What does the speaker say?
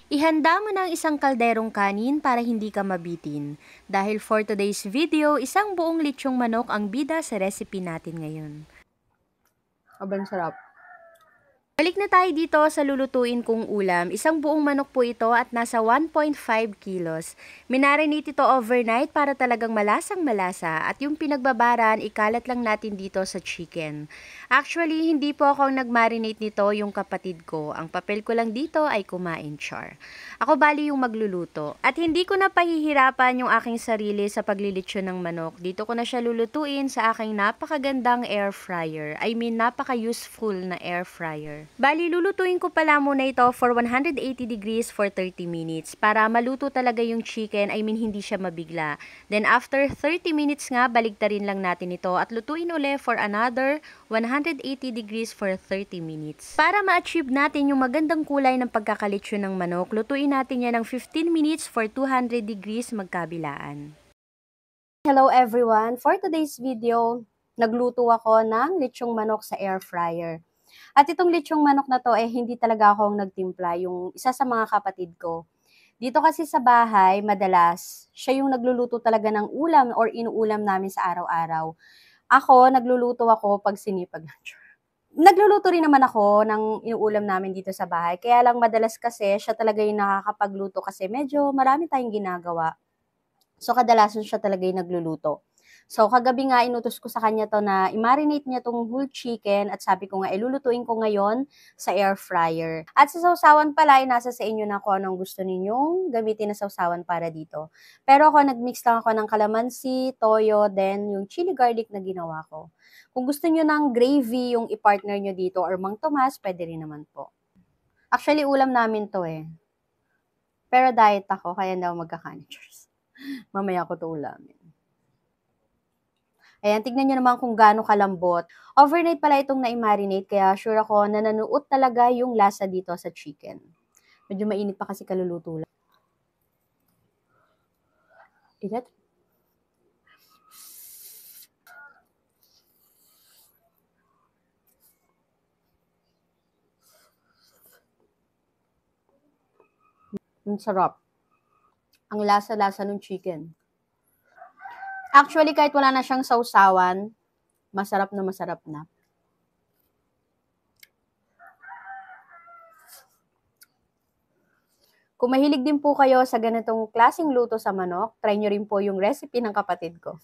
Ihanda mo ng isang kalderong kanin para hindi ka mabitin. Dahil for today's video, isang buong litsyong manok ang bida sa recipe natin ngayon. Sobrang sarap. Balik na tayo dito sa lulutuin kong ulam. Isang buong manok po ito at nasa 1.5 kilos. Minarinate ito overnight para talagang malasang malasa at yung pinagbabaran, ikalat lang natin dito sa chicken. Actually, hindi po ako ang nagmarinate nito, yung kapatid ko. Ang papel ko lang dito ay kumain, char. Ako bali yung magluluto. At hindi ko na pahihirapan yung aking sarili sa paglilitsyon ng manok. Dito ko na siya lulutuin sa aking napakagandang air fryer. I mean, napaka-useful na air fryer. Bali, lulutuin ko pala muna ito for 180 degrees for 30 minutes para maluto talaga yung chicken, I mean hindi siya mabigla. Then after 30 minutes nga, baligtarin lang natin ito at lutuin uli for another 180 degrees for 30 minutes. Para ma-achieve natin yung magandang kulay ng pagkakalitsyon ng manok, lutuin natin yan ng 15 minutes for 200 degrees magkabilaan. Hello everyone! For today's video, nagluto ako ng litsyong manok sa air fryer. At itong litsyong manok na to, hindi talaga akong nagtimpla, yung isa sa mga kapatid ko. Dito kasi sa bahay, madalas, siya yung nagluluto talaga ng ulam or inuulam namin sa araw-araw. Ako, nagluluto ako pag sinipag lunch. Nagluluto rin naman ako ng inuulam namin dito sa bahay. Kaya lang madalas kasi, siya talaga yung nakakapagluto kasi medyo marami tayong ginagawa. So, kadalasan siya talaga yung nagluluto. So, kagabi nga, inutos ko sa kanya to na i-marinate niya tong whole chicken at sabi ko nga, ilulutuin ko ngayon sa air fryer. At sa sausawan pala, nasa sa inyo na kung anong gusto ninyong gamitin na sausawan para dito. Pero ako, nagmix lang ako ng kalamansi, toyo, then yung chili garlic na ginawa ko. Kung gusto niyo ng gravy yung i-partner niyo dito or Mang Tomas, pwede rin naman po. Actually, ulam namin to Pero diet ako, kaya daw magkakanin. Mamaya ko to ulamin. Ayan, tignan nyo naman kung gaano kalambot. Overnight pala itong na-marinate, kaya sure ako na nanuot talaga yung lasa dito sa chicken. Medyo mainit pa kasi kaluluto lang. Ingat. Ang sarap. Ang lasa-lasa ng chicken. Actually, kahit wala na siyang sausawan, masarap na masarap na. Kung mahilig din po kayo sa ganitong klaseng luto sa manok, try nyo rin po yung recipe ng kapatid ko.